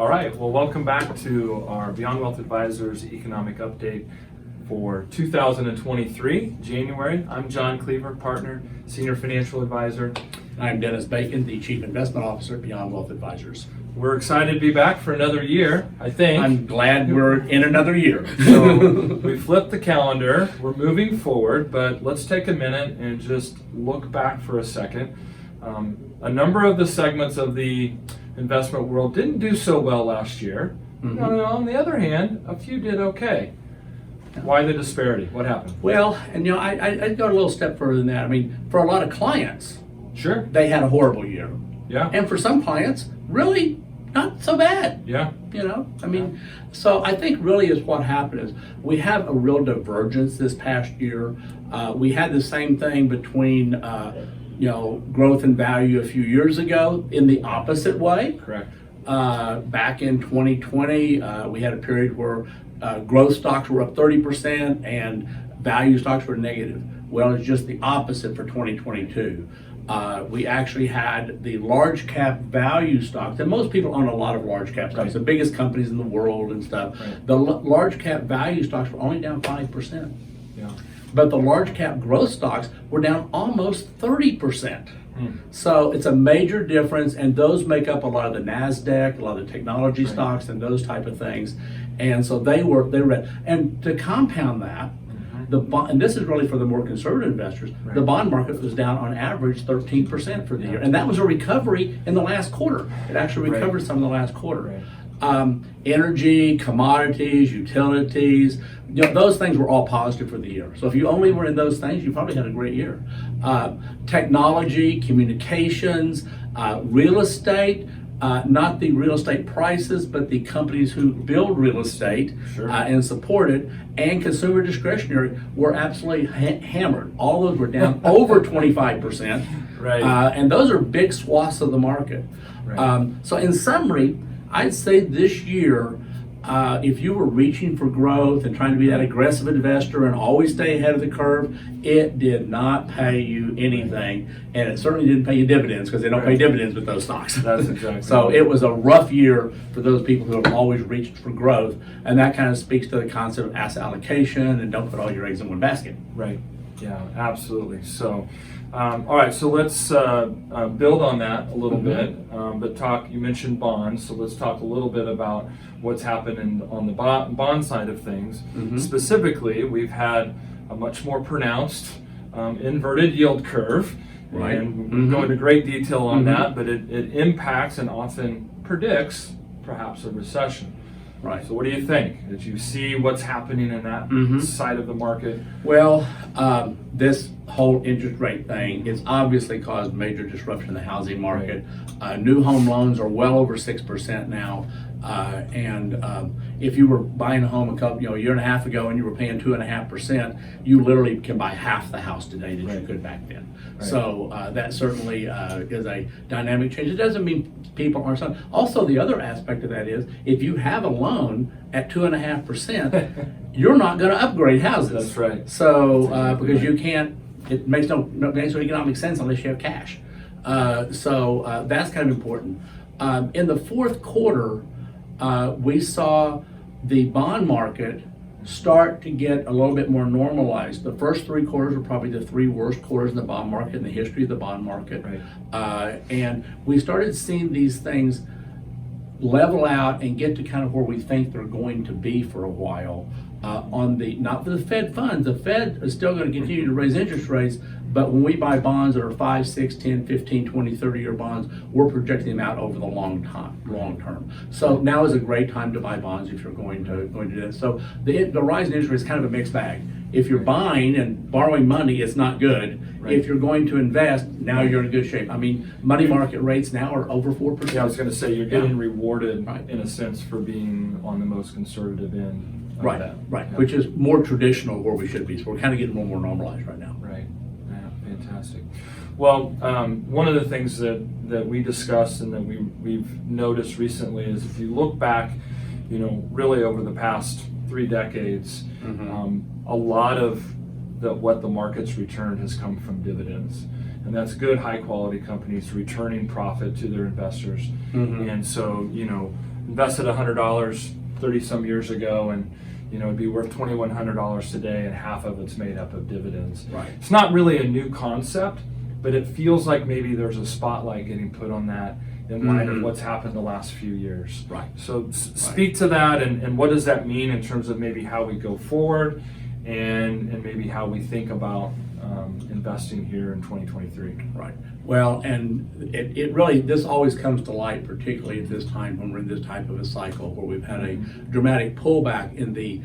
All right, well, welcome back to our Beyond Wealth Advisors Economic Update for 2023, January. I'm John Cleaver, partner, senior financial advisor. I'm Dennis Bacon, the Chief Investment Officer at Beyond Wealth Advisors. We're excited to be back for another year, I think. I'm glad we're in another year. So we flipped the calendar, we're moving forward, but let's take a minute and just look back for a second. A number of the segments of the investment world didn't do so well last year. Mm-hmm. On the other hand, a few did okay. Why the disparity? What happened? Well, and I'd go a little step further than that. I mean, for a lot of clients, Sure. they had a horrible year. Yeah. And for some clients, really not so bad. Yeah. So I think really is what happened is we have a real divergence this past year. We had the same thing between growth and value a few years ago in the opposite way. Correct. Back in 2020, we had a period where growth stocks were up 30% and value stocks were negative. Well, it's just the opposite for 2022. We actually had the large cap value stocks, and most people own a lot of large cap stocks, Right. the biggest companies in the world and stuff. Right. The large cap value stocks were only down 5%. Yeah. But the large cap growth stocks were down almost 30%. Hmm. So it's a major difference, and those make up a lot of the NASDAQ, a lot of the technology Right. stocks and those type of things. And so they were, and to compound that, and this is really for the more conservative investors, Right. the bond market was down on average 13% for the Yeah. year. And that was a recovery in the last quarter. It actually Right. recovered some in the last quarter. Right. Energy, commodities, utilities, those things were all positive for the year. So if you only were in those things, you probably had a great year. Technology, communications, real estate, not the real estate prices, but the companies who build real estate Sure. and support it, and consumer discretionary were absolutely hammered. All those were down over 25%. Right. And those are big swaths of the market. Right. So in summary, I'd say this year, if you were reaching for growth and trying to be that aggressive investor and always stay ahead of the curve, it did not pay you anything. And it certainly didn't pay you dividends, because they don't pay Right. dividends with those stocks. That's exactly So right. it was a rough year for those people who have always reached for growth. And that kind of speaks to the concept of asset allocation and don't put all your eggs in one basket. Right. Yeah, absolutely. So, all right, so let's build on that a little bit, but you mentioned bonds, so let's talk a little bit about what's happened on the bond side of things. Specifically, we've had a much more pronounced inverted yield curve, Right. and we'll go into great detail on that, but it impacts and often predicts perhaps a recession. Right. So what do you think? Did you see what's happening in that side of the market? Well, this whole interest rate thing has obviously caused major disruption in the housing market. New home loans are well over 6% now. And if you were buying a home a year and a half ago and you were paying 2.5%, you literally can buy half the house today that you could back then. Right. So that certainly is a dynamic change. It doesn't mean people aren't selling. Also, the other aspect of that is if you have a loan at 2.5%, you're not going to upgrade houses. That's right. So That's exactly because right. you can't, it makes no economic sense unless you have cash. So that's kind of important. In the fourth quarter, we saw the bond market start to get a little bit more normalized. The first 3 quarters were probably the 3 worst quarters in the bond market in the history of the bond market. Right. And we started seeing these things level out and get to kind of where we think they're going to be for a while. Not for the Fed funds. The Fed is still going to continue to raise interest rates, but when we buy bonds that are 5, 6, 10, 15, 20, 30-year bonds, we're projecting them out over the long term. So now is a great time to buy bonds if you're going to do that. So the rise in interest rates is kind of a mixed bag. If you're buying and borrowing money, it's not good. Right. If you're going to invest, now you're in good shape. I mean, money market rates now are over 4%. Yeah, I was going to say you're getting rewarded Right. in a sense for being on the most conservative end of Right, that. right, Yeah. which is more traditional where we should be. So we're kind of getting a little more normalized right now. Right. Yeah, fantastic. Well, one of the things that we discussed and that we've noticed recently is if you look back, really over the past 3 decades, a lot of what the market's return has come from dividends. And that's good, high quality companies returning profit to their investors. And so, invested $100 30 some years ago, and it'd be worth $2,100 today, and half of it's made up of dividends. Right. It's not really a new concept, but it feels like maybe there's a spotlight getting put on that in light of what's happened the last few years. Right. So speak to that, and what does that mean in terms of maybe how we go forward, and maybe how we think about investing here in 2023. Right. Well, and it really, this always comes to light, particularly at this time when we're in this type of a cycle where we've had a dramatic pullback in the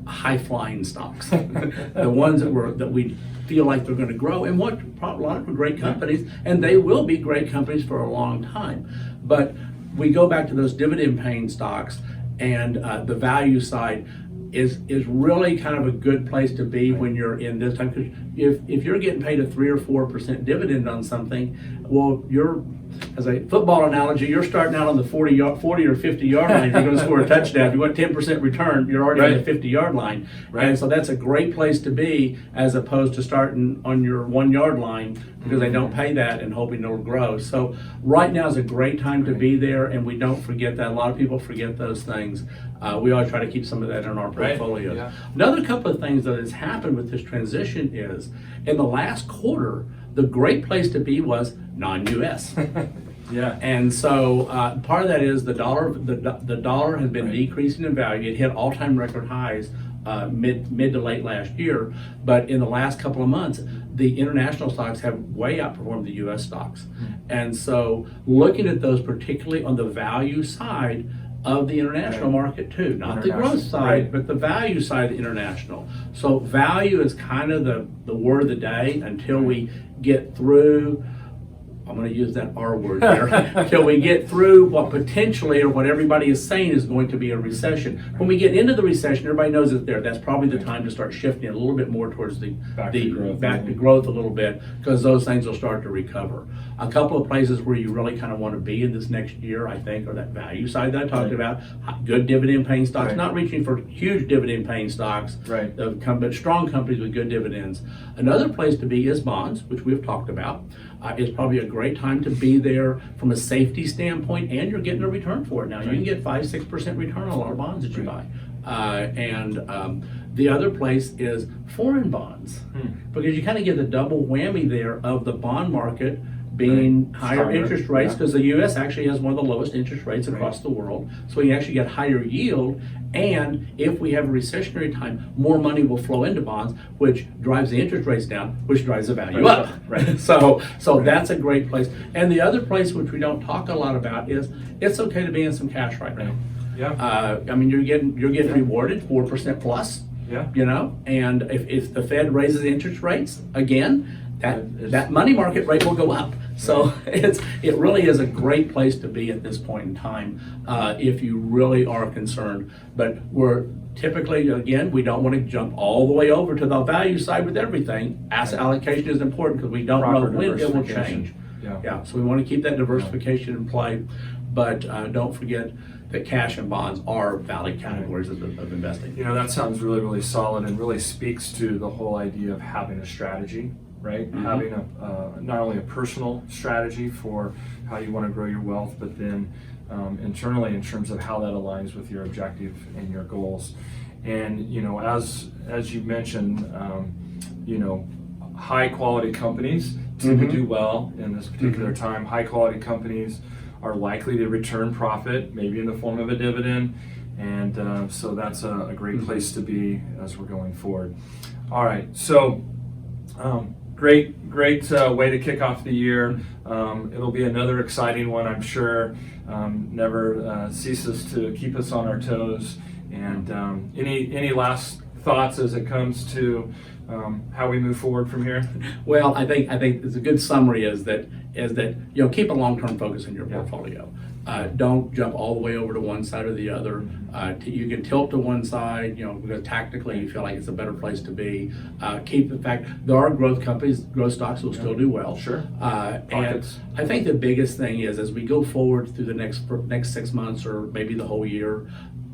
high-flying stocks, the ones that we feel like they're going to grow, and a lot of them are great companies, and they will be great companies for a long time. But we go back to those dividend-paying stocks, and the value side is really kind of a good place to be when you're in this time. Because if you're getting paid a 3 or 4% dividend on something, well, you're, as a football analogy, you're starting out on the 40 or 50-yard line. If you're going to score a touchdown, if you want 10% return, you're already on the 50-yard line. Right. And so that's a great place to be, as opposed to starting on your 1-yard line, because they don't pay that and hoping it'll grow. So right now is a great time to be there, and we don't forget that. A lot of people forget those things. We always try to keep some of that in our portfolios. Yeah. Another couple of things that has happened with this transition is, in the last quarter, the great place to be was non-U.S. Yeah. And so part of that is the dollar. The dollar has been decreasing in value. It hit all-time record highs mid to late last year, but in the last couple of months, the international stocks have way outperformed the U.S. stocks. And so looking at those, particularly on the value side of the international market too, not the growth side, but the value side of the international. So value is kind of the word of the day until we get through, I'm going to use that R word there, until we get through what potentially, or what everybody is saying, is going to be a recession. When we get into the recession, everybody knows it's there. That's probably the time to start shifting a little bit more towards the back to growth a little bit, because those things will start to recover. A couple of places where you really kind of want to be in this next year, I think, are that value side that I talked about. Good dividend-paying stocks, not reaching for huge dividend-paying stocks, but strong companies with good dividends. Another place to be is bonds, which we've talked about. It's probably a great time to be there from a safety standpoint, and you're getting a return for it now. You can get 5-6% return on a lot of bonds that you buy. The other place is foreign bonds, because you kind of get the double whammy there of the bond market being higher interest rates, because the U.S. actually has one of the lowest interest rates across the world. So you actually get higher yield, and if we have a recessionary time, more money will flow into bonds, which drives the interest rates down, which drives the value up. So that's a great place. And the other place, which we don't talk a lot about, is it's okay to be in some cash right now. Yeah. I mean, you're getting rewarded 4% plus. Yeah. And if the Fed raises interest rates again, that money market rate will go up. So it really is a great place to be at this point in time if you really are concerned. But we're typically, again, we don't want to jump all the way over to the value side with everything. Asset allocation is important, because we don't know when it will change. Yeah. So we want to keep that diversification in play, but don't forget that cash and bonds are valid categories of investing. That sounds really, really solid, and really speaks to the whole idea of having a strategy, right? Having not only a personal strategy for how you want to grow your wealth, but then internally in terms of how that aligns with your objective and your goals. And as you mentioned, high quality companies tend to do well in this particular time. High quality companies are likely to return profit, maybe in the form of a dividend, and so that's a great place to be as we're going forward. All right, so great way to kick off the year. It'll be another exciting one, I'm sure. Never ceases to keep us on our toes. And any last thoughts as it comes to how we move forward from here? Well, I think it's a good summary is that keep a long-term focus in your portfolio. Don't jump all the way over to one side or the other. You can tilt to one side, because tactically you feel like it's a better place to be. Keep the fact there are growth companies, growth stocks will still do well. Sure. And I think the biggest thing is, as we go forward through the next 6 months or maybe the whole year,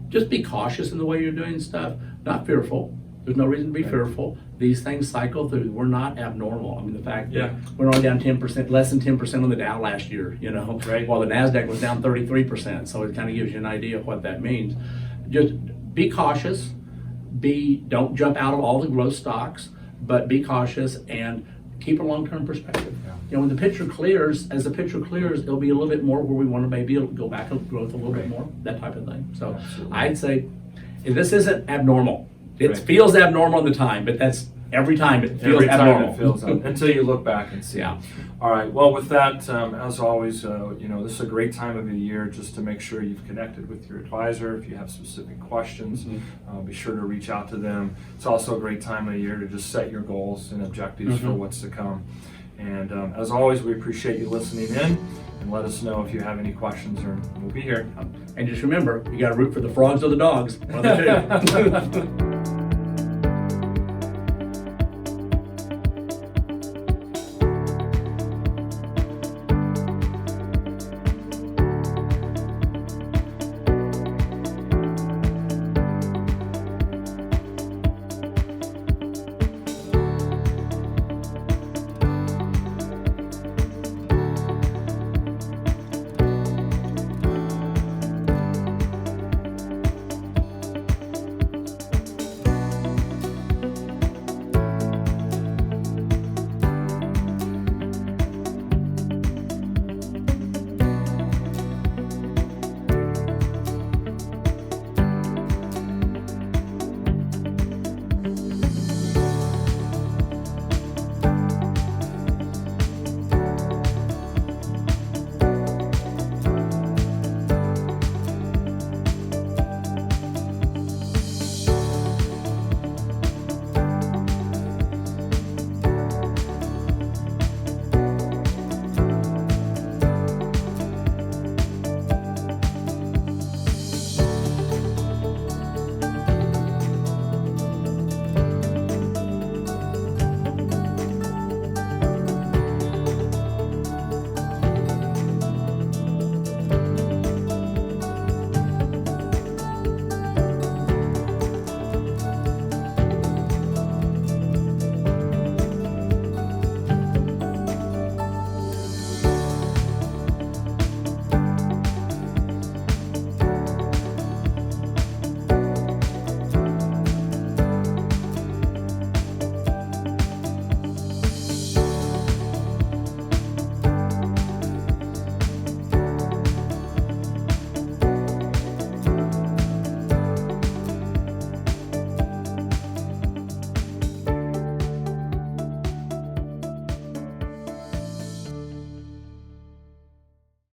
just be cautious in the way you're doing stuff. Not fearful, There's no reason to be Right. fearful. These things cycle through. We're not abnormal. I mean, the fact that Yeah. we're only down 10%, less than 10% on the Dow last year, Right. while the NASDAQ was down 33%. So it kind of gives you an idea of what that means. Just be cautious. Don't jump out of all the growth stocks, but be cautious and keep a long-term perspective. Yeah. When the picture clears, as the picture clears, it'll be a little bit more where we want to maybe go back and growth a little bit Right. more, that type of thing. So Absolutely. I'd say this isn't abnormal. It Right. feels abnormal in the time, but that's every time it feels Every time abnormal. it feels up, until you look back and see. Yeah. All right. Well, with that, as always, this is a great time of the year just to make sure you've connected with your advisor. If you have specific questions, be sure to reach out to them. It's also a great time of the year to just set your goals and objectives for what's to come. And as always, we appreciate you listening in, and let us know if you have any questions, or we'll be here. And just remember, you got to root for the frogs or the dogs. One of the two.